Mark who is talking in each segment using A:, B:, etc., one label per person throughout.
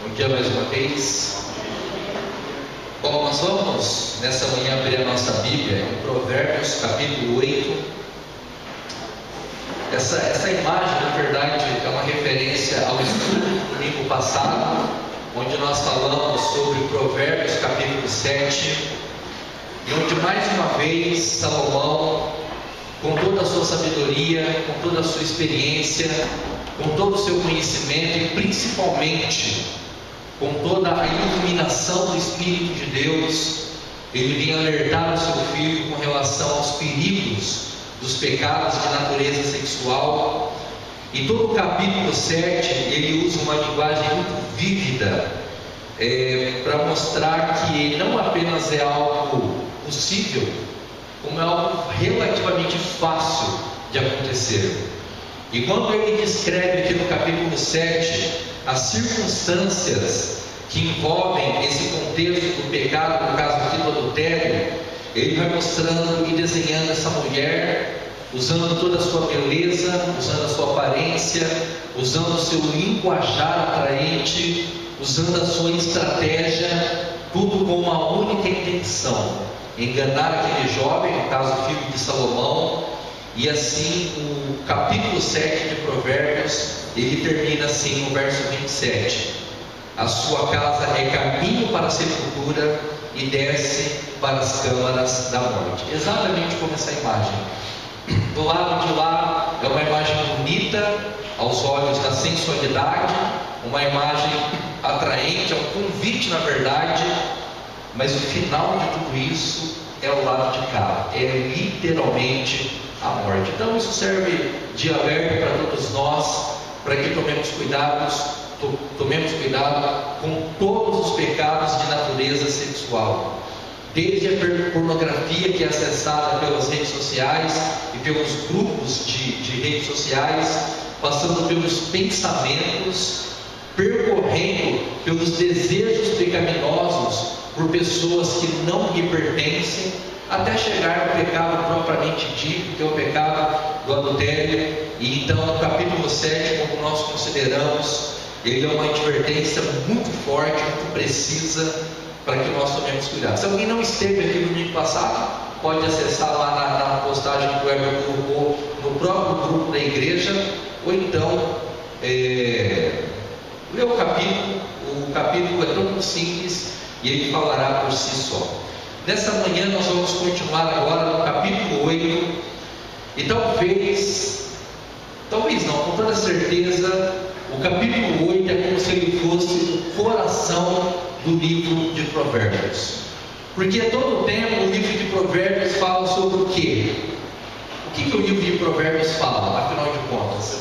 A: Bom dia mais uma vez. Bom, nós vamos nessa manhã abrir a nossa Bíblia em Provérbios capítulo 8. Essa imagem, na verdade, é uma referência ao estudo do domingo passado, onde nós falamos sobre Provérbios capítulo 7, e onde mais uma vez Salomão, com toda a sua sabedoria, com toda a sua experiência, com todo o seu conhecimento e principalmente com toda a iluminação do Espírito de Deus, ele vinha alertar o seu filho com relação aos perigos dos pecados de natureza sexual. E todo o capítulo 7 ele usa uma linguagem muito vívida para mostrar que não apenas é algo possível, como é algo relativamente fácil de acontecer. E quando ele descreve aqui no capítulo 7 as circunstâncias que envolvem esse contexto do pecado, no caso aqui do adultério, ele vai mostrando e desenhando essa mulher, usando toda a sua beleza, usando a sua aparência, usando o seu linguajar atraente, usando a sua estratégia, tudo com uma única intenção: enganar aquele jovem, no caso filho de Salomão. E assim o capítulo 7 de Provérbios, ele termina assim no verso 27: a sua casa é caminho para a sepultura e desce para as câmaras da morte. Exatamente como essa imagem. Do lado de lá é uma imagem bonita aos olhos da sensualidade, uma imagem atraente, é um convite na verdade, mas o final de tudo isso é o lado de cá, é literalmente a morte. Então isso serve de alerta para todos nós, para que tomemos cuidado com todos os pecados de natureza sexual, desde a pornografia que é acessada pelas redes sociais e pelos grupos de redes sociais, passando pelos pensamentos, percorrendo pelos desejos pecaminosos por pessoas que não lhe pertencem, até chegar ao pecado propriamente dito, que é o pecado do adultério. E então no capítulo 7, como nós consideramos, ele é uma advertência muito forte, muito precisa, para que nós tomemos cuidado. Se alguém não esteve aqui no domingo passado, pode acessar lá na postagem que o Heber colocou no próprio grupo da igreja, ou então ler o capítulo é tão simples e ele falará por si só. Nessa manhã nós vamos continuar agora no capítulo 8, e talvez não, com toda certeza, o capítulo 8 é como se ele fosse o coração do livro de Provérbios, porque a todo tempo o livro de Provérbios fala sobre o quê? O que o livro de Provérbios fala, afinal de contas?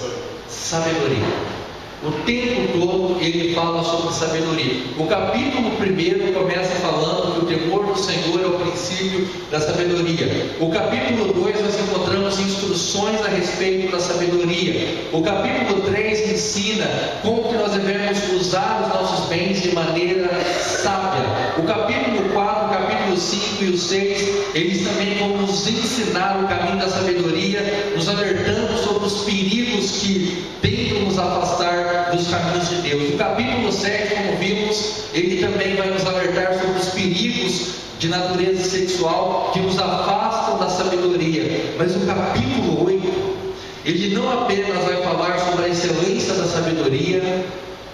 A: Sabedoria. O tempo todo ele fala sobre sabedoria. O capítulo 1 começa falando que o temor do Senhor é o princípio da sabedoria. O capítulo 2 nós encontramos instruções a respeito da sabedoria. O capítulo 3 ensina como que nós devemos usar os nossos bens de maneira sábia. O capítulo 4, o capítulo 5 e o 6, eles também vão nos ensinar o caminho da sabedoria, nos alertando sobre os perigos que tentam nos afastar dos caminhos de Deus. O capítulo 7, como vimos, ele também vai nos alertar sobre os perigos de natureza sexual que nos afastam da sabedoria. Mas o capítulo 8, ele não apenas vai falar sobre a excelência da sabedoria,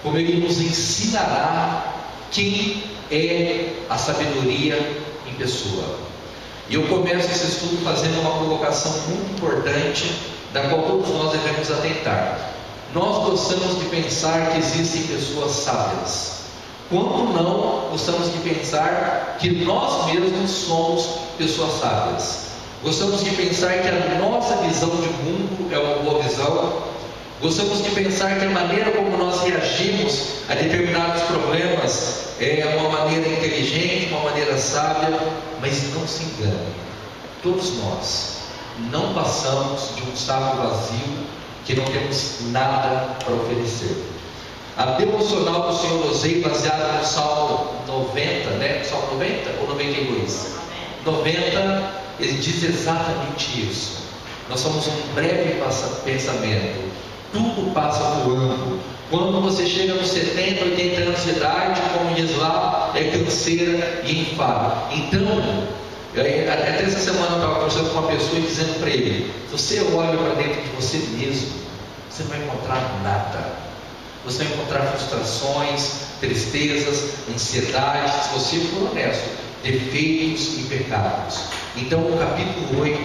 A: como ele nos ensinará quem é a sabedoria em pessoa. E eu começo esse estudo fazendo uma colocação muito importante, da qual todos nós devemos atentar. Nós gostamos de pensar que existem pessoas sábias, quanto não gostamos de pensar que nós mesmos somos pessoas sábias. Gostamos de pensar que a nossa visão de mundo é uma boa visão. Gostamos de pensar que a maneira como nós reagimos a determinados problemas é uma maneira inteligente, uma maneira sábia. Mas não se engane, todos nós não passamos de um saco vazio que não temos nada para oferecer. A devocional do Senhor Osei, baseada no Salmo 90, né? Salmo 90 ou 92? 90, ele diz exatamente isso. Nós somos um breve pensamento, tudo passa voando. Quando você chega nos 70, 80 anos de idade, como diz lá, é canseira e enfado. Então, até essa semana eu estava conversando com uma pessoa e dizendo para ele: se você olha para dentro de você mesmo, você não vai encontrar nada. Você vai encontrar frustrações, tristezas, ansiedades, se você for honesto, defeitos e pecados. Então o capítulo 8,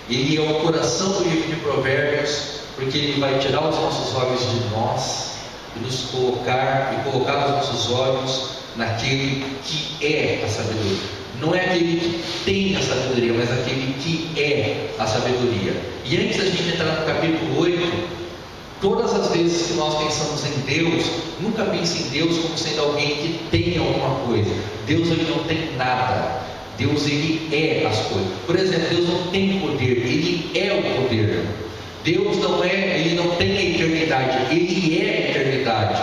A: ele é o coração do livro de Provérbios, porque ele vai tirar os nossos olhos de nós e nos colocar os nossos olhos naquele que é a sabedoria. Não é aquele que tem a sabedoria, mas aquele que é a sabedoria. E antes da gente entrar no capítulo 8, todas as vezes que nós pensamos em Deus, nunca pense em Deus como sendo alguém que tem alguma coisa. Deus, ele não tem nada. Deus, ele é as coisas. Por exemplo, Deus não tem poder, ele é o poder. Deus ele não tem a eternidade, ele é a eternidade.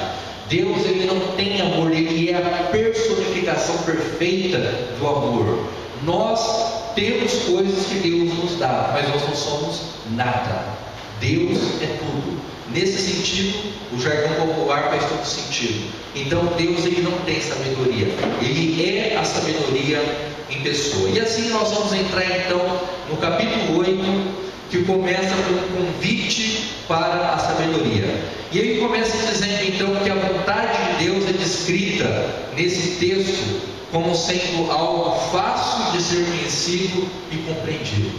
A: Deus, ele não tem amor, ele é a personificação perfeita do amor. Nós temos coisas que Deus nos dá, mas nós não somos nada. Deus é tudo. Nesse sentido, o jargão popular faz todo sentido. Então Deus, ele não tem sabedoria, ele é a sabedoria em pessoa. E assim nós vamos entrar então no capítulo 8, que começa com um convite para a sabedoria. E ele começa dizendo então que a vontade de Deus é descrita nesse texto como sendo algo fácil de ser conhecido e compreendido.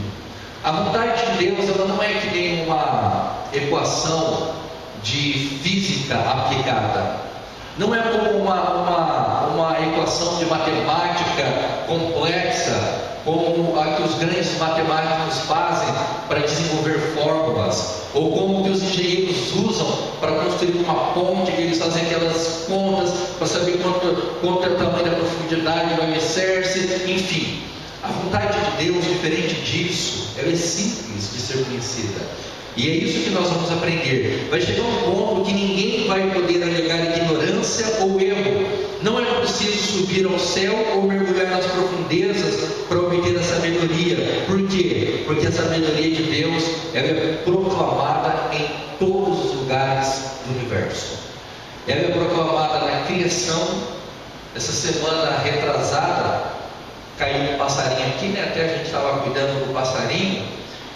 A: A vontade de Deus, ela não é que nem uma equação de física aplicada. Não é como uma equação de matemática complexa, como a que os grandes matemáticos fazem para desenvolver fórmulas, ou como que os engenheiros usam para construir uma ponte, que eles fazem aquelas contas para saber quanto é o tamanho da profundidade do alicerce, enfim. A vontade de Deus, diferente disso, ela é simples de ser conhecida. E é isso que nós vamos aprender. Vai chegar um ponto que ninguém vai poder alegar ignorância ou erro. Não é preciso subir ao céu ou mergulhar nas profundezas para obter a sabedoria. Por quê? Porque a sabedoria de Deus, ela é proclamada em todos os lugares do universo. Ela é proclamada na criação. Essa semana retrasada, caiu um passarinho aqui, né? Até a gente estava cuidando do passarinho.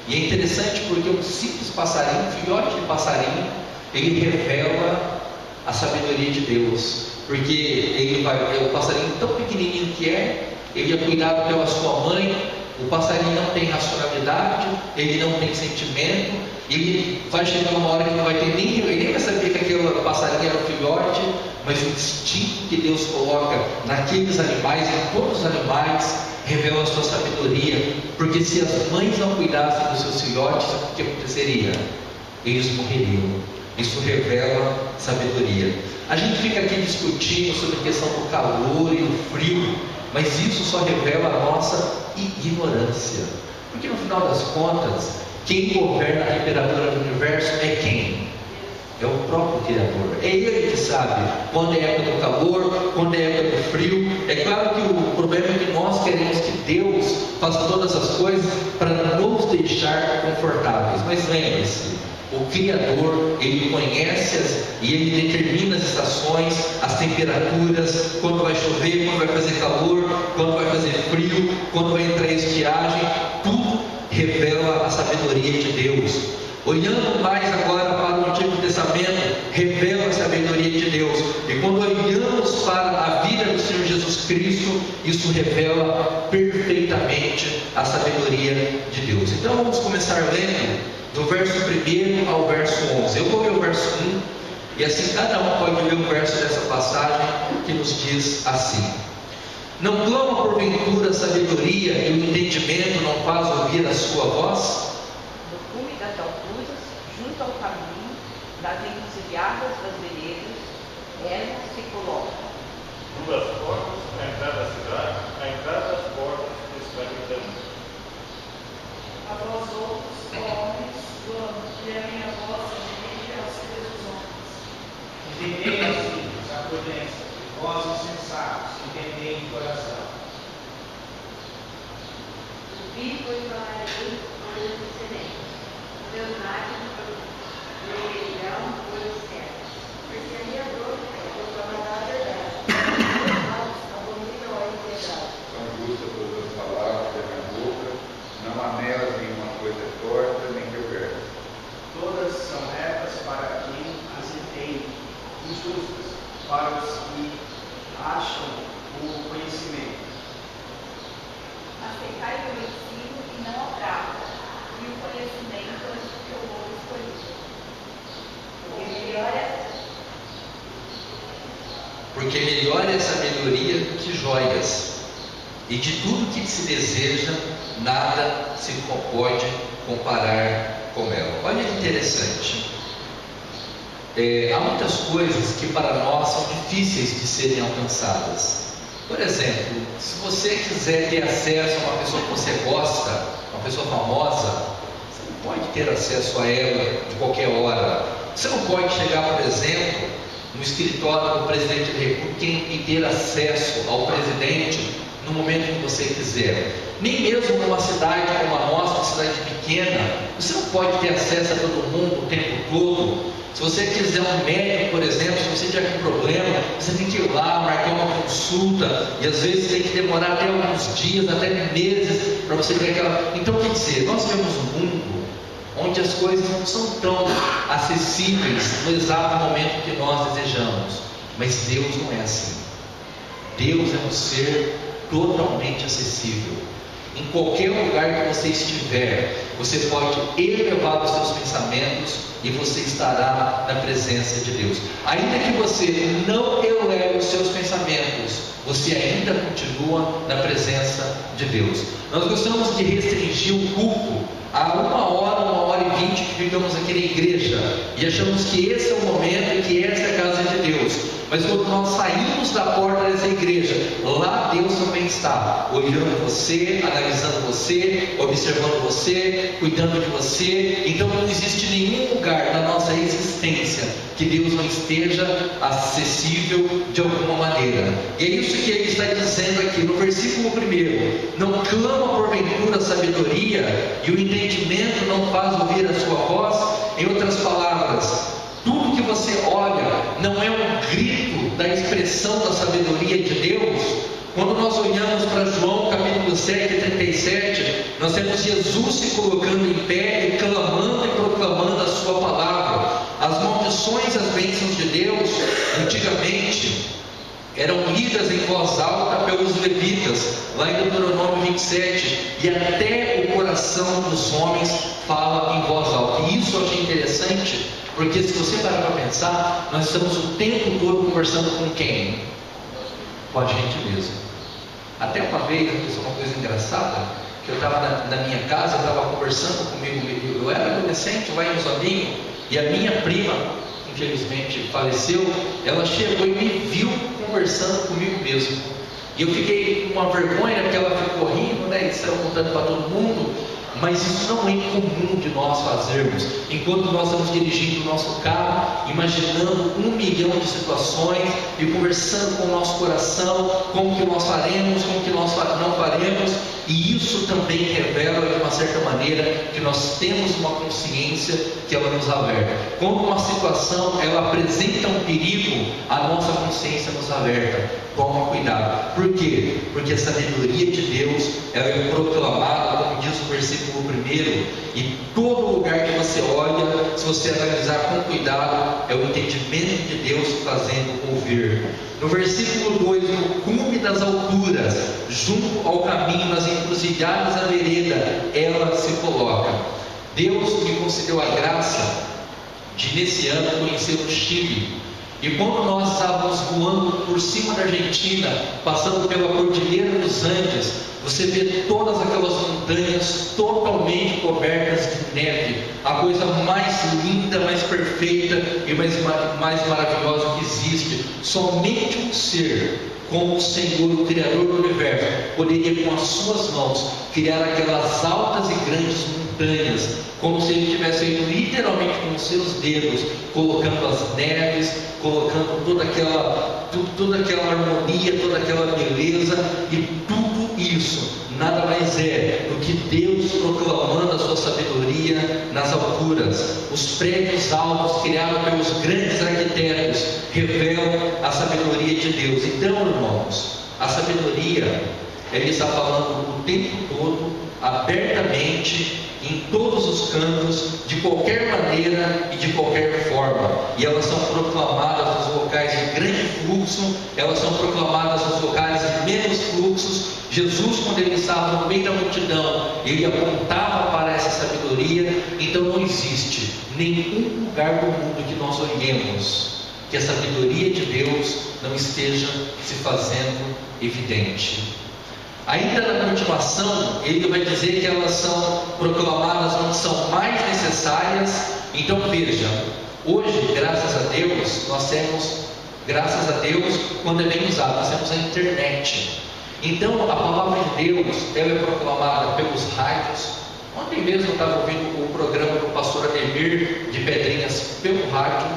A: E é interessante porque um simples passarinho, um filhote de passarinho, ele revela a sabedoria de Deus. Porque o passarinho tão pequenininho que é, ele é cuidado pela sua mãe. O passarinho não tem racionalidade, ele não tem sentimento, ele vai chegar uma hora que não vai ter ele nem vai saber que aquele passarinho era um filhote, mas o instinto que Deus coloca naqueles animais, em todos os animais, revela a sua sabedoria. Porque se as mães não cuidassem dos seus filhotes, o que aconteceria? Eles morreriam. Isso revela sabedoria. A gente fica aqui discutindo sobre a questão do calor e do frio, mas isso só revela a nossa ignorância. Porque no final das contas, quem governa a temperatura do universo é quem? É o próprio Criador. É Ele que sabe quando é a época do calor, quando é a época do frio. É claro que o problema é que nós queremos que Deus faça todas as coisas para nos deixar confortáveis. Mas lembre-se, o Criador, Ele conhece e Ele determina as estações, as temperaturas, quando vai chover, quando vai fazer calor, quando vai fazer frio, quando vai entrar estiagem. Tudo revela a sabedoria de Deus. Olhando mais agora para o Antigo Testamento, revela a sabedoria de Deus. E quando olhamos para a vida do Senhor Jesus Cristo, isso revela perfeitamente a sabedoria de Deus. Então vamos começar lendo do verso 1 ao verso 11. Eu vou ler o verso 1, e assim cada um pode ler um verso dessa passagem que nos diz assim: Não clama porventura a sabedoria e o entendimento não faz ouvir a sua voz?
B: No cume das alturas, junto ao caminho, das encruzilhadas das veredas, ela se coloca.
C: Duas portas, a entrada da cidade, a entrada das portas da escravidão.
D: A vós outros, ó homens, vamos, e a minha voz dirige aos filhos dos homens.
E: Entendei, meus filhos, a prudência, vós insensatos, entendei de coração.
B: Subi, pois falarei com os excelentes, meus lábios coisa certa. Perseguidor, proclamará a verdade. Abominam a integridade.
F: São justas todas as palavras da minha boca, não há nelas nenhuma coisa torta nem perversa.
E: Todas são retas para quem as entende, injustas para os que acham o conhecimento.
B: Aceitai o ensino e não a prática, e o conhecimento é o que eu vou escolher.
A: Porque melhor é a sabedoria do que joias, e de tudo que se deseja, nada se pode comparar com ela. Olha que interessante. Há muitas coisas que para nós são difíceis de serem alcançadas. Por exemplo, se você quiser ter acesso a uma pessoa que você gosta, uma pessoa famosa, você não pode ter acesso a ela de qualquer hora. Você não pode chegar, por exemplo, no escritório do presidente da República e ter acesso ao presidente no momento que você quiser. Nem mesmo numa cidade como a nossa, uma cidade pequena, você não pode ter acesso a todo mundo o tempo todo. Se você quiser um médico, por exemplo, se você tiver um problema, você tem que ir lá, marcar uma consulta, e às vezes tem que demorar até alguns dias, até meses, para você ter aquela... Então, quer dizer, nós vivemos um mundo onde as coisas não são tão acessíveis no exato momento que nós desejamos, mas Deus não é assim. Deus é um ser totalmente acessível. Em qualquer lugar que você estiver, você pode elevar os seus pensamentos e você estará na presença de Deus. Ainda que você não eleve os seus pensamentos, você ainda continua na presença de Deus. Nós gostamos de restringir o culto a 1h e 20 que ficamos aqui na igreja e achamos que esse é o momento e que essa é a casa de Deus. Mas quando nós saímos da porta dessa igreja, lá Deus também está, olhando você, analisando você, observando você, cuidando de você. Então não existe nenhum lugar na nossa existência que Deus não esteja acessível de alguma maneira. E é isso que ele está dizendo aqui no versículo 1: não clama porventura sabedoria, e o entendimento não faz ouvir a sua voz? Em outras palavras, tudo que você olha não é um grito da expressão da sabedoria de Deus. Quando nós olhamos para João capítulo 7:37, nós temos Jesus se colocando em pé e clamando e proclamando a sua palavra. As maldições, as bênçãos de Deus, antigamente, eram lidas em voz alta pelos levitas, lá em Deuteronômio 27, e até o coração dos homens fala em voz alta. E isso eu achei interessante, porque se você parar para pensar, nós estamos o tempo todo conversando com quem? Com a gente mesmo. Até uma vez, isso é uma coisa engraçada, que eu estava na minha casa, eu estava conversando comigo, eu era adolescente, vai uns amigos, e a minha prima, infelizmente faleceu, ela chegou e me viu conversando comigo mesmo. E eu fiquei com uma vergonha, porque ela ficou rindo, né? E saiu contando para todo mundo. Mas isso não é comum de nós fazermos. Enquanto nós estamos dirigindo o nosso carro, imaginando 1 milhão de situações e conversando com o nosso coração, como que nós faremos, como que nós não faremos. E isso também revela, de uma certa maneira, que nós temos uma consciência que ela nos alerta. Quando uma situação ela apresenta um perigo, a nossa consciência nos alerta. Toma cuidado. Por quê? Porque a sabedoria de Deus ela é proclamada, como diz o versículo 1, e todo lugar que você olha, se você analisar com cuidado, é o entendimento de Deus fazendo ouvir. No versículo 2, no cume das alturas, junto ao caminho, nas encruzilhadas da vereda, ela se coloca. Deus me concedeu a graça de, nesse ano, conhecer o Chile. E quando nós estávamos voando por cima da Argentina, passando pela Cordilheira dos Andes, você vê todas aquelas montanhas totalmente cobertas de neve, a coisa mais linda, mais perfeita e mais maravilhosa que existe. Somente um ser como o Senhor, o Criador do Universo, poderia com as suas mãos criar aquelas altas e grandes montanhas, como se ele tivesse feito literalmente com os seus dedos, colocando as neves, colocando toda aquela harmonia, toda aquela beleza, e tudo que isso nada mais é do que Deus proclamando a sua sabedoria nas alturas. Os prédios altos criados pelos grandes arquitetos revelam a sabedoria de Deus. Então, irmãos, a sabedoria, ele está falando o tempo todo, abertamente, em todos os cantos, de qualquer maneira e de qualquer forma. E elas são proclamadas nos locais de grande fluxo, elas são proclamadas nos locais de menos fluxos. Jesus, quando ele estava no meio da multidão, ele apontava para essa sabedoria. Então não existe nenhum lugar do mundo que nós olhemos que a sabedoria de Deus não esteja se fazendo evidente. Ainda na continuação, ele vai dizer que elas são proclamadas onde são mais necessárias. Então veja, hoje, graças a Deus, nós temos, graças a Deus, quando é bem usado, nós temos a internet. Então a palavra de Deus, ela é proclamada pelos rádios. Ontem mesmo eu estava ouvindo o programa do pastor Ademir de Pedrinhas pelo rádio.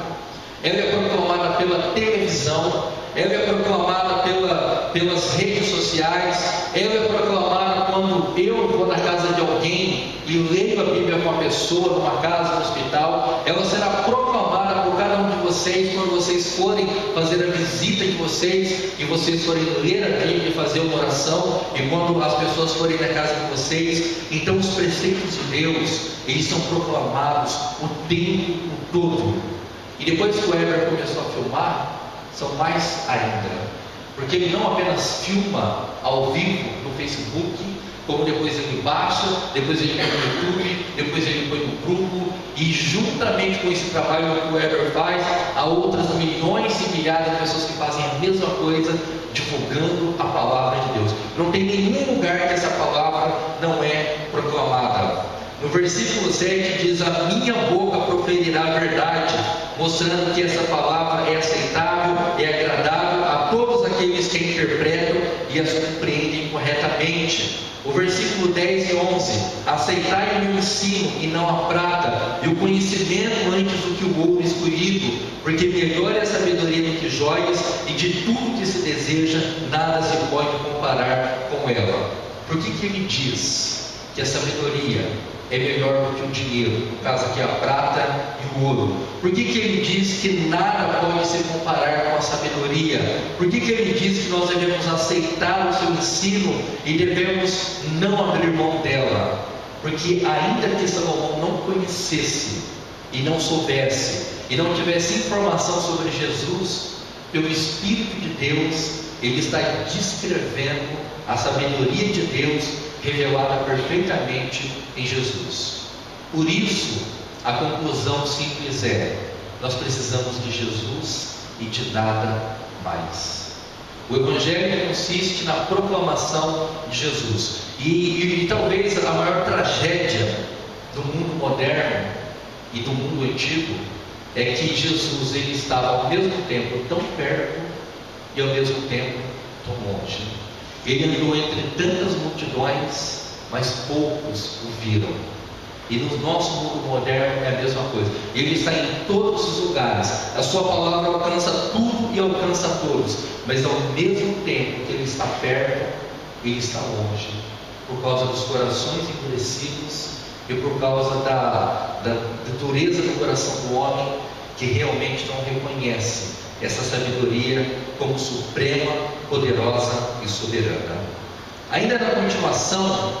A: Ela é proclamada pela televisão, ela é proclamada pelas redes sociais, ela é proclamada quando eu vou na casa de alguém e leio a Bíblia com uma pessoa, numa casa, no hospital. Ela será proclamada por cada um de vocês quando vocês forem fazer a visita de vocês e vocês forem ler a Bíblia e fazer uma oração, e quando as pessoas forem na casa de vocês. Então os preceitos de Deus, eles são proclamados o tempo todo. E depois que o Heber começou a filmar, são mais ainda, porque ele não apenas filma ao vivo no Facebook, como depois ele baixa, depois ele põe no YouTube, depois ele põe no grupo, e juntamente com esse trabalho que o Heber faz, há outras milhões e milhares de pessoas que fazem a mesma coisa, divulgando a palavra de Deus. Não tem nenhum lugar que essa palavra não é proclamada. No versículo 7 diz: a minha boca proferirá a verdade, mostrando que essa palavra é aceitável, é agradável a todos aqueles que a interpretam e as compreendem corretamente. O versículo 10 e 11: aceitai o meu ensino e não a prata, e o conhecimento antes do que o ouro escolhido, porque melhor é a sabedoria do que joias, e de tudo que se deseja, nada se pode comparar com ela. Por que ele diz que a sabedoria é melhor do que o dinheiro? No caso aqui, a prata e o ouro. Por que ele diz que nada pode se comparar com a sabedoria? Por que ele diz que nós devemos aceitar o seu ensino e devemos não abrir mão dela? Porque ainda que Salomão não conhecesse e não soubesse e não tivesse informação sobre Jesus, pelo Espírito de Deus, ele está descrevendo a sabedoria de Deus revelada perfeitamente em Jesus. Por isso, a conclusão simples é: nós precisamos de Jesus e de nada mais. O Evangelho consiste na proclamação de Jesus. E talvez a maior tragédia do mundo moderno e do mundo antigo é que Jesus, ele estava ao mesmo tempo tão perto e ao mesmo tempo tão longe. Ele andou entre tantas multidões, mas poucos o viram. E no nosso mundo moderno é a mesma coisa. Ele está em todos os lugares. A sua palavra alcança tudo e alcança todos. Mas ao mesmo tempo que ele está perto, ele está longe. Por causa dos corações endurecidos e por causa da dureza do coração do homem, que realmente não reconhece essa sabedoria como suprema, poderosa e soberana. Ainda na continuação,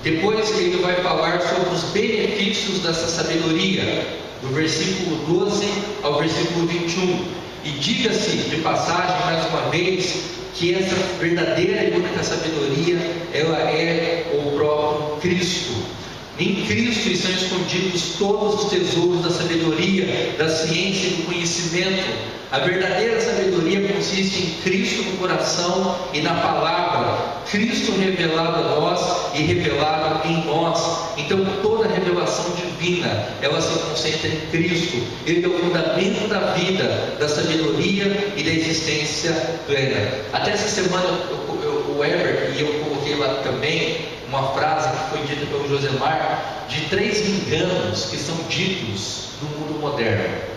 A: depois ele vai falar sobre os benefícios dessa sabedoria, do versículo 12 ao versículo 21. E diga-se de passagem, mais uma vez, que essa verdadeira e única sabedoria, ela é o próprio Cristo. Em Cristo estão escondidos todos os tesouros da sabedoria, da ciência e do conhecimento. A verdadeira sabedoria consiste em Cristo no coração e na palavra, Cristo revelado a nós e revelado em nós. Então toda a revelação divina, ela se concentra em Cristo. Ele é o fundamento da vida, da sabedoria e da existência plena. Até essa semana o Heber, e eu coloquei lá também uma frase que foi dita pelo Josemar, de 3 enganos que são ditos no mundo moderno.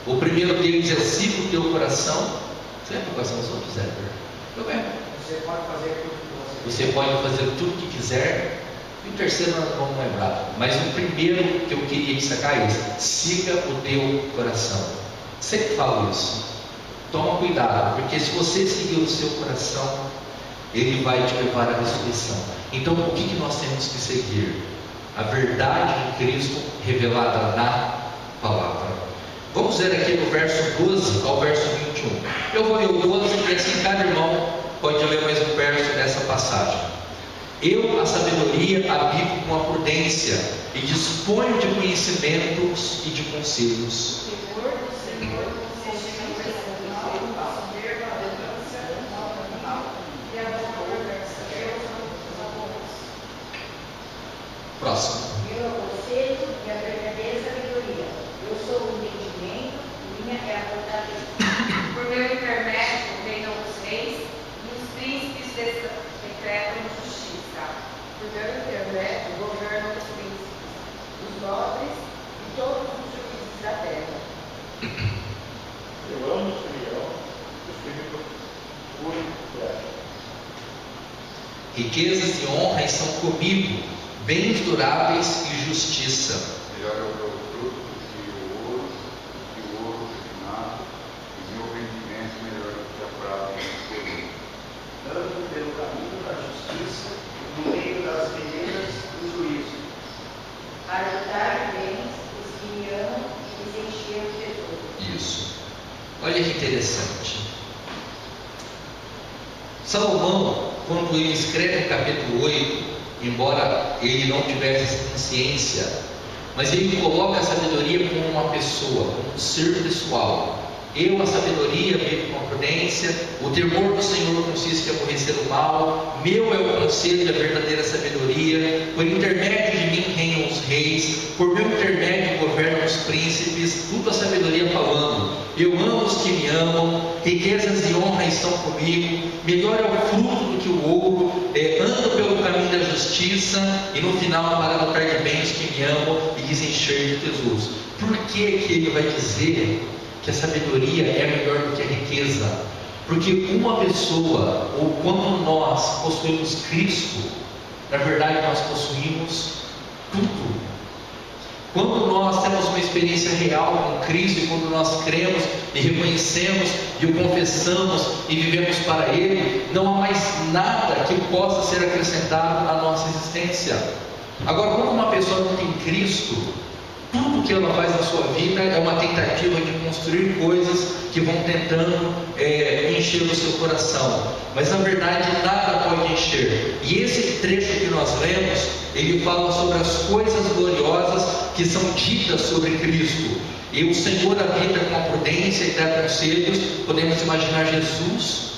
A: O primeiro deles é: siga o teu coração. Você lembra quais são os outros, Heber? Eu lembro.
E: Você pode fazer tudo que
A: Você pode fazer tudo o que quiser. E o terceiro nós não vamos lembrar. Mas o primeiro que eu queria destacar é esse: siga o teu coração. Sempre falo isso. Toma cuidado, porque se você seguir o seu coração, ele vai te levar à ressurreição. Então, o que nós temos que seguir? A verdade de Cristo revelada na palavra. Vamos ver aqui no verso 12 ao verso 21. Eu vou ler o 12 e assim cada irmão pode ler mais um verso dessa passagem. Eu, a sabedoria, habito com a prudência e disponho de conhecimentos e de conselhos.
D: Temor do Senhor, conselho racional, soberba, arrogância, mal, e a conversa, Deus não amores.
A: Próximo.
G: Meu conselho e a verdadeira sabedoria. Eu sou o entendimento, minha é a fortaleza.
B: Por meu intermédio reinam os reis e os príncipes decretam justiça.
G: Por meu intermédio governam os príncipes, os nobres e todos os juízes da terra.
C: Eu amo os criados, os filhos cuido dela.
A: Riquezas e honra estão comigo, bens duráveis e justiça.
F: Melhor é o meu fruto do que o ouro refinado, e meu rendimento melhor do que a prata escolhida.
E: ando pelo caminho da justiça, no meio das veredas do juízo.
G: Para lutar bens, os que me amam e lhes encher o tesouro.
A: Isso. Olha que interessante. Salomão, quando ele escreve o capítulo 8, embora ele não tivesse essa consciência, mas ele coloca a sabedoria como uma pessoa, como um ser pessoal. Eu, a sabedoria, vivo com a prudência. O temor do Senhor consiste em aborrecer o mal. Meu é o conselho e a verdadeira sabedoria. Por intermédio de mim reinam os reis. Por meu intermédio governam os príncipes. Tudo a sabedoria falando. Eu amo os que me amam. Riquezas e honra estão comigo. Melhor é o fruto do que o ouro. Ando pelo caminho da justiça. E no final para lutar de bem os que me amam e lhes encher de tesouros. Por que ele vai dizer que a sabedoria é melhor do que a riqueza? Porque uma pessoa, ou quando nós possuímos Cristo, na verdade nós possuímos tudo. Quando nós temos uma experiência real com Cristo, e quando nós cremos e reconhecemos e o confessamos e vivemos para Ele, não há mais nada que possa ser acrescentado à nossa existência. Agora, quando uma pessoa não tem Cristo, tudo que ela faz na sua vida é uma tentativa de construir coisas que vão tentando encher o seu coração. Mas na verdade nada pode encher. E esse trecho que nós lemos, ele fala sobre as coisas gloriosas que são ditas sobre Cristo. E o Senhor habita com a prudência e dá conselhos. Podemos imaginar Jesus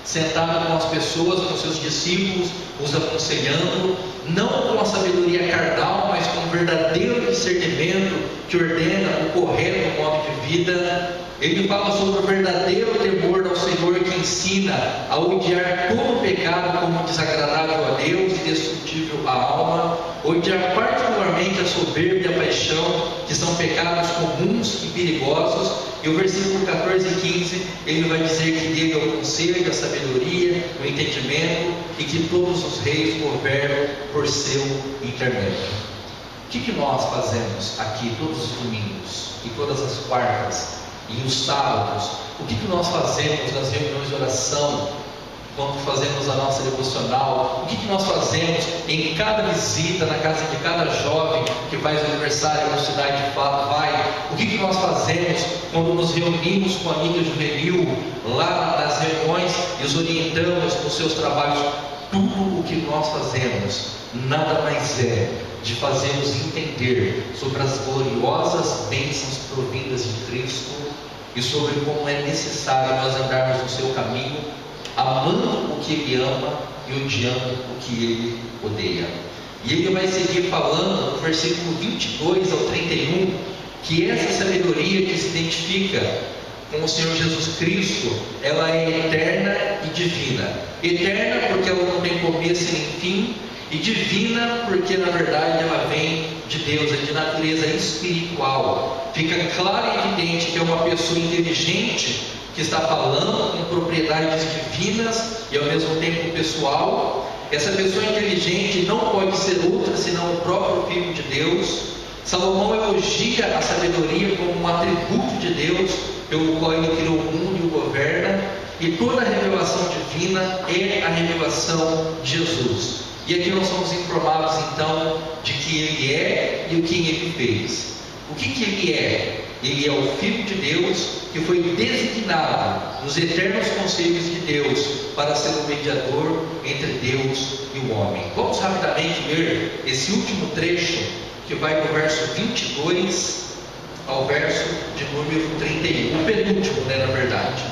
A: sentado com as pessoas, com seus discípulos, os aconselhando, não com a sabedoria carnal, mas com o verdadeiro discernimento que ordena o correto modo de vida. Ele fala sobre o verdadeiro temor ao Senhor, que ensina a odiar todo o pecado como desagradável a Deus e destrutível à alma, odiar particularmente a soberba e a paixão, que são pecados comuns e perigosos. E o versículo 14 e 15, ele vai dizer que dele é o conselho, a sabedoria, o entendimento, e que todos os reis governam por seu intermédio. O que nós fazemos aqui todos os domingos, e todas as quartas, e os sábados? O que nós fazemos nas reuniões de oração, quando fazemos a nossa devocional? O que nós fazemos em cada visita na casa de cada jovem que faz aniversário na cidade de Fato vai? O que nós fazemos quando nos reunimos com a amiga juvenil lá nas reuniões e os orientamos nos seus trabalhos? Tudo o que nós fazemos nada mais é de fazermos entender sobre as gloriosas bênçãos provindas de Cristo e sobre como é necessário nós andarmos no seu caminho, amando o que Ele ama e odiando o que Ele odeia. E ele vai seguir falando no versículo 22 ao 31, que essa sabedoria que se identifica com o Senhor Jesus Cristo, ela é eterna e divina. Eterna porque ela não tem começo nem fim, e divina porque na verdade ela vem de Deus, é de natureza espiritual. Fica claro e evidente que é uma pessoa inteligente que está falando com propriedades divinas e ao mesmo tempo pessoal. Essa pessoa inteligente não pode ser outra senão o próprio Filho de Deus. Salomão elogia a sabedoria como um atributo de Deus, pelo qual ele criou o mundo e o governa, e toda a revelação divina é a revelação de Jesus. E aqui nós somos informados então de que ele é e o que ele fez. O que ele é? Ele é o Filho de Deus que foi designado nos eternos conselhos de Deus para ser o mediador entre Deus e o homem. Vamos rapidamente ler esse último trecho que vai do verso 22 ao verso de número 31, o penúltimo, na verdade.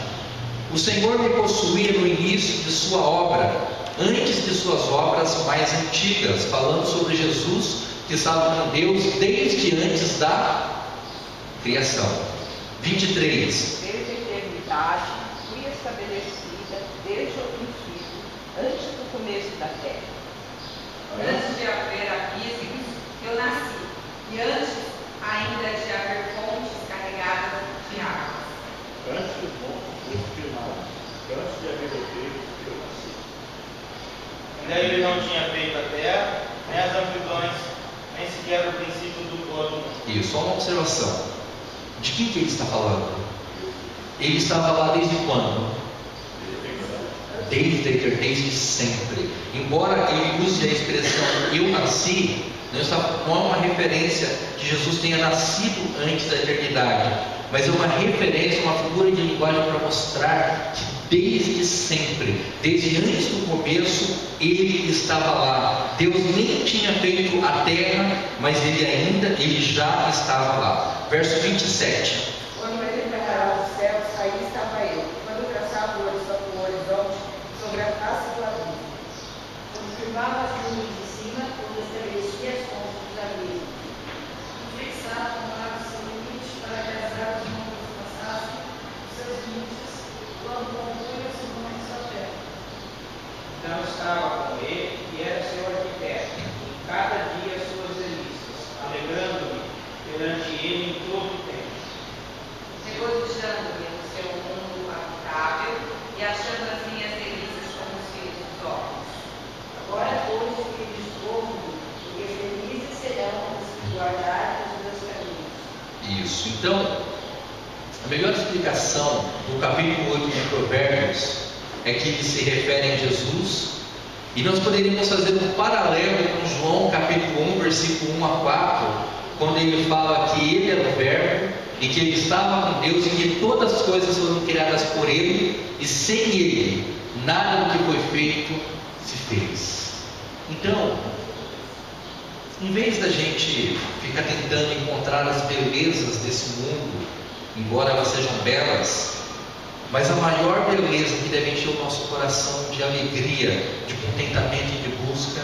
A: O Senhor me possuía no início de sua obra, antes de suas obras mais antigas, falando sobre Jesus, que estava com Deus desde antes da criação. 23.
B: Desde a eternidade fui estabelecida desde o princípio, antes do começo da terra.
D: Antes de haver abismos, eu nasci, e antes ainda de haver fontes carregadas de águas.
C: Antes dos montes foram firmados, antes de haver rodeios, eu nasci.
H: Ainda ele não tinha feito a terra, nem as amplidões, nem sequer o princípio do todo.
A: Isso, só uma observação. De quem que ele está falando? Ele estava lá desde quando? Desde sempre. Embora ele use a expressão eu nasci, não é uma referência que Jesus tenha nascido antes da eternidade, mas é uma referência, uma figura de linguagem para mostrar que desde sempre, desde antes do começo, ele estava lá. Deus nem tinha feito a terra, mas ele já estava lá. Verso 27.
G: Quando ele preparava os céus, aí estava eu. Quando traçava o horizonte sobre a face do abismo. Quando firmava as nuvens de cima, quando estabelecia as fontes dos abismos.
D: Fixava o mar seu limite para que as águas não ultrapassassem os seus limites, quando compunha os fundamentos da terra.
E: Então estava com ele e era seu arquiteto, em cada dia suas delícias, alegrando-me perante ele em todo o tempo.
D: Regozijando-me no seu mundo habitável e achando as minhas delícias como os filhos dos homens.
G: Agora, pois, filhos do povo, porque felizes serão os que guardarem os meus caminhos.
A: Isso. Então, a melhor explicação do capítulo 8 de Provérbios é que ele se refere a Jesus, e nós poderíamos fazer um paralelo com João capítulo 1, versículo 1 a 4, quando ele fala que ele era o Verbo e que ele estava com Deus e que todas as coisas foram criadas por ele, e sem ele nada do que foi feito se fez. Então, em vez da gente ficar tentando encontrar as belezas desse mundo, embora elas sejam belas, mas a maior beleza que deve encher o nosso coração de alegria, de contentamento e de busca,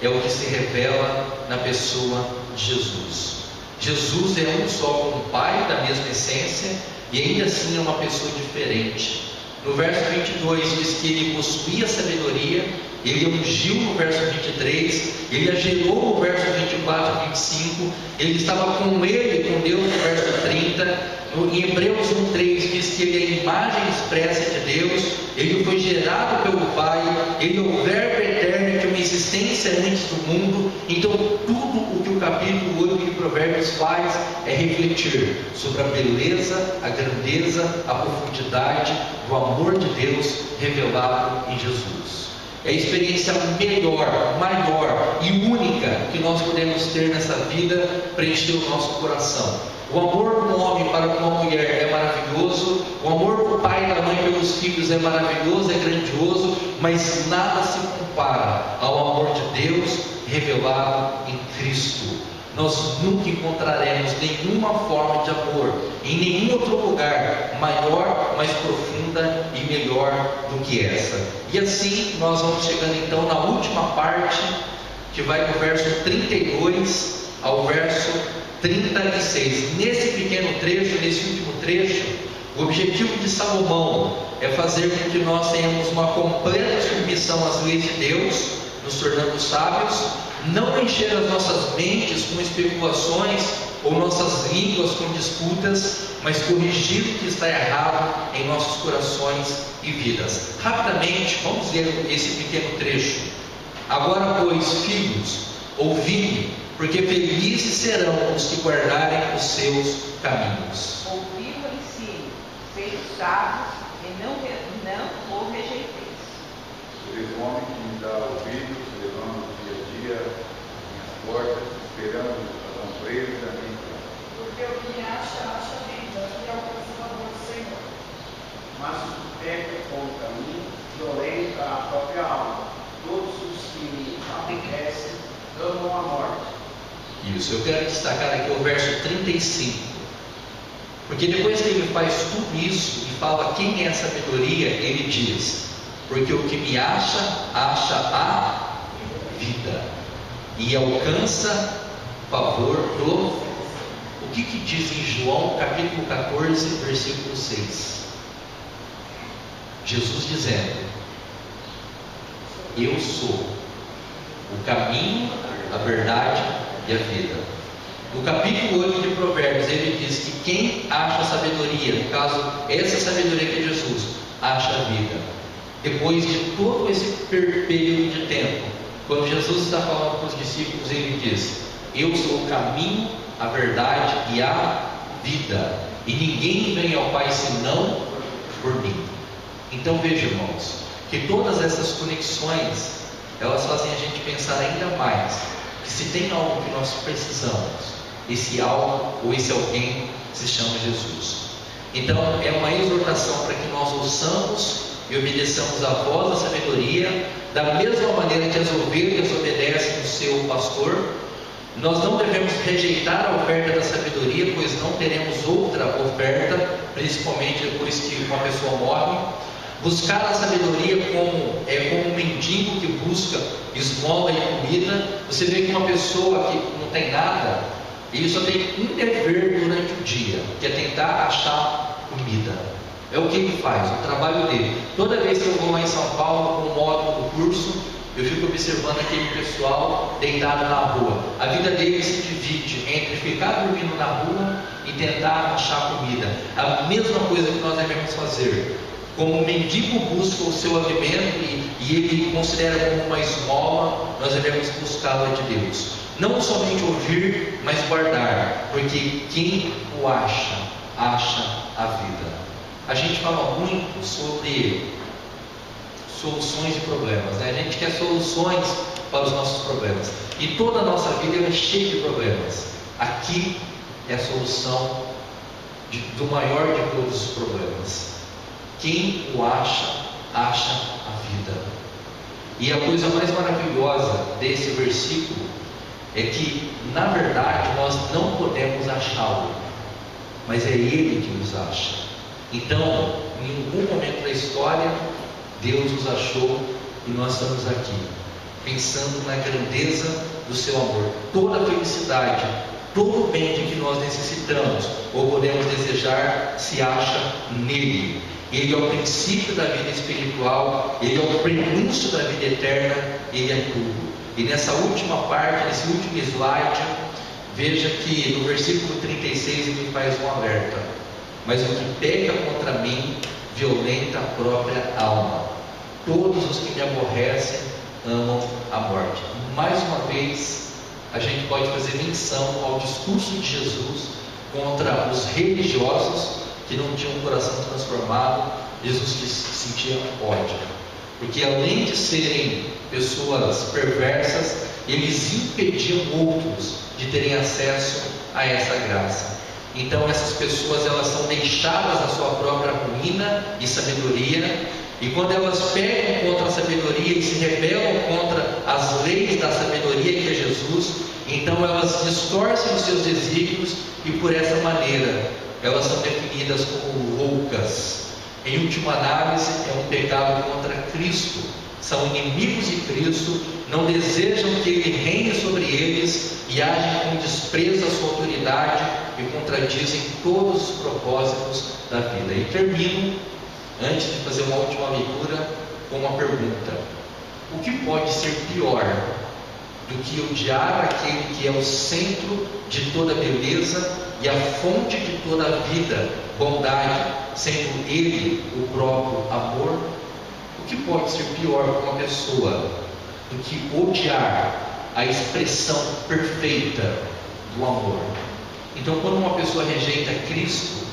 A: é o que se revela na pessoa de Jesus. Jesus é um só com o Pai, da mesma essência, e ainda assim é uma pessoa diferente. No verso 22 diz que ele possuía sabedoria, ele ungiu no verso 23, ele a gerou no verso 24 e 25, ele estava com ele, com Deus no verso 30, em Hebreus 1,3 diz que ele é a imagem expressa de Deus, ele foi gerado pelo Pai, ele é o Verbo eterno, que é uma existência antes do mundo. Então tudo o que o capítulo 8 de Provérbios faz é refletir sobre a beleza, a grandeza, a profundidade do amor de Deus revelado em Jesus. É a experiência melhor, maior e única que nós podemos ter nessa vida para encher o nosso coração. O amor do homem para com a mulher é maravilhoso, o amor do pai e da mãe pelos filhos é maravilhoso, é grandioso, mas nada se compara ao amor de Deus revelado em Cristo. Nós nunca encontraremos nenhuma forma de amor em nenhum outro lugar maior, mais profunda e melhor do que essa. E assim nós vamos chegando então na última parte, que vai do verso 32 ao verso 36. Nesse pequeno trecho, nesse último trecho, o objetivo de Salomão é fazer com que nós tenhamos uma completa submissão às leis de Deus, nos tornando sábios, não encher as nossas mentes com especulações ou nossas línguas com disputas, mas corrigir o que está errado em nossos corações e vidas. Rapidamente, vamos ler esse pequeno trecho. Agora, pois, filhos, ouvi-me, porque felizes serão os que guardarem os seus caminhos.
B: Ouvi o ensino, sejam sábios e não o rejeiteis.
F: Eles homem que me dá ouvidos, levando dia a dia minhas portas, esperando as ombreiras da minha casa.
G: Porque o que me acha, acha vida, e alcança o favor do Senhor.
E: Mas o que peca contra mim, violenta a própria alma. Todos os que me aborrecem amam a morte.
A: Isso, eu quero destacar aqui o verso 35. Porque depois que ele faz tudo isso e fala quem é a sabedoria, ele diz: porque o que me acha, acha a vida e alcança favor do... O que diz em João capítulo 14, versículo 6? Jesus dizendo: eu sou o caminho, a verdade e a vida. No capítulo 8 de Provérbios, ele diz que quem acha sabedoria, no caso, essa sabedoria que é Jesus, acha a vida. Depois de todo esse período de tempo, quando Jesus está falando com os discípulos, ele diz: eu sou o caminho, a verdade e a vida, e ninguém vem ao Pai senão por mim. Então veja, irmãos, que todas essas conexões, elas fazem a gente pensar ainda mais, que se tem algo que nós precisamos, esse algo ou esse alguém se chama Jesus. Então é uma exortação para que nós ouçamos e obedeçamos a voz da sabedoria, da mesma maneira que as ovelhas obedecem o seu pastor. Nós não devemos rejeitar a oferta da sabedoria, pois não teremos outra oferta, principalmente depois que uma pessoa morre. Buscar a sabedoria como um mendigo que busca esmola e comida. Você vê que uma pessoa que não tem nada, ele só tem um dever durante o dia, que é tentar achar comida. É o que ele faz, o trabalho dele. Toda vez que eu vou lá em São Paulo com o módulo do curso, eu fico observando aquele pessoal deitado na rua. A vida dele se divide entre ficar dormindo na rua e tentar achar comida. A mesma coisa que nós devemos fazer. Como o mendigo busca o seu alimento e ele considera como uma esmola, nós devemos buscá-la de Deus. Não somente ouvir, mas guardar, porque quem o acha, acha a vida. A gente fala muito sobre soluções de problemas, né? A gente quer soluções para os nossos problemas, e toda a nossa vida é cheia de problemas. Aqui é a solução do maior de todos os problemas. Quem o acha, acha a vida. E a coisa mais maravilhosa desse versículo é que, na verdade, nós não podemos achá-lo, mas é Ele que nos acha. Então, em algum momento da história, Deus nos achou e nós estamos aqui, pensando na grandeza do seu amor. Toda a felicidade, todo o bem de que nós necessitamos ou podemos desejar, se acha nele. Ele é o princípio da vida espiritual, ele é o prenúncio da vida eterna, ele é tudo. E nessa última parte, nesse último slide, veja que no versículo 36 ele faz um alerta: mas o que peca contra mim violenta a própria alma. Todos os que me aborrecem amam a morte. Mais uma vez, a gente pode fazer menção ao discurso de Jesus contra os religiosos que não tinham um coração transformado. Jesus que sentia ódio, porque além de serem pessoas perversas, eles impediam outros de terem acesso a essa graça. Então essas pessoas, elas são deixadas à sua própria ruína e sabedoria, e quando elas pecam contra a sabedoria e se rebelam contra as leis da sabedoria que é Jesus, então elas distorcem os seus desígnios, e por essa maneira elas são definidas como loucas. Em última análise, é um pecado contra Cristo. São inimigos de Cristo, não desejam que Ele reine sobre eles e agem com desprezo à sua autoridade e contradizem todos os propósitos da vida. E termino, antes de fazer uma última leitura, com uma pergunta: o que pode ser pior do que odiar aquele que é o centro de toda beleza e a fonte de toda a vida, bondade, sendo Ele o próprio amor? O que pode ser pior para uma pessoa do que odiar a expressão perfeita do amor? Então, quando uma pessoa rejeita Cristo,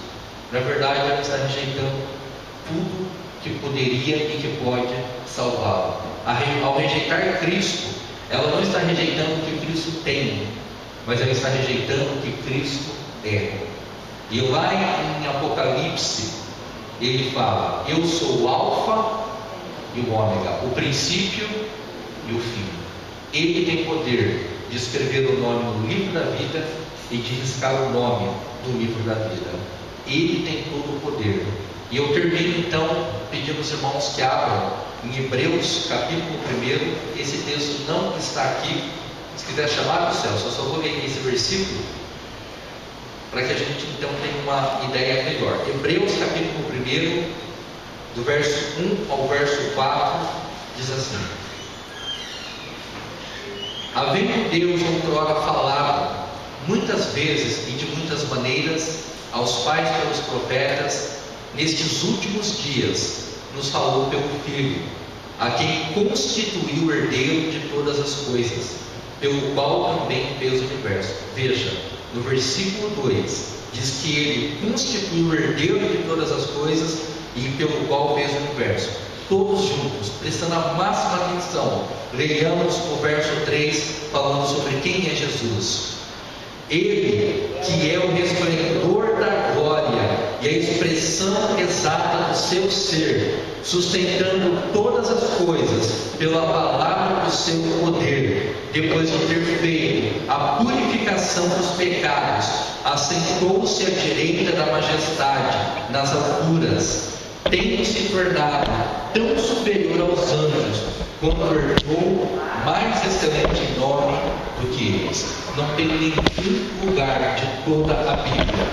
A: na verdade ela está rejeitando tudo que poderia e que pode salvá-la. Ao rejeitar Cristo, ela não está rejeitando o que Cristo tem, mas ela está rejeitando o que Cristo é. E lá em Apocalipse, ele fala: eu sou o Alfa e o Ômega, o princípio e o fim. Ele tem poder de escrever o nome no livro da vida e de riscar o nome do livro da vida. Ele tem todo o poder. E eu termino então pedindo aos irmãos que abram em Hebreus capítulo 1. Esse texto não está aqui. Se quiser chamar para o céu, só vou ler esse versículo para que a gente então tenha uma ideia melhor. Hebreus capítulo 1, do verso 1 ao verso 4, diz assim: havendo Deus outrora falado muitas vezes e de muitas maneiras aos pais pelos profetas, nestes últimos dias nos falou pelo Filho, a quem constituiu o herdeiro de todas as coisas, pelo qual também fez o universo. Veja, no versículo 2, diz que ele constituiu o herdeiro de todas as coisas e pelo qual fez o universo. Todos juntos, prestando a máxima atenção, leiamos o verso 3, falando sobre quem é Jesus. Ele que é o resplendor da glória e a expressão exata do seu ser, sustentando todas as coisas pela palavra do seu poder, depois de ter feito a purificação dos pecados, assentou-se à direita da majestade nas alturas, tendo se tornado tão superior aos anjos, quando herdou mais excelente nome do que eles. Não tem nenhum lugar de toda a Bíblia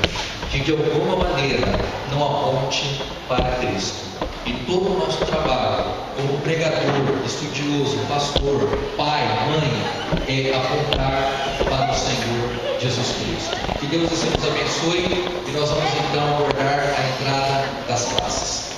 A: que de alguma maneira não aponte para Cristo. E todo o nosso trabalho como pregador, estudioso, pastor, pai, mãe, é apontar para o Senhor Jesus Cristo. Que Deus assim nos abençoe, e nós vamos então abordar a entrada das classes.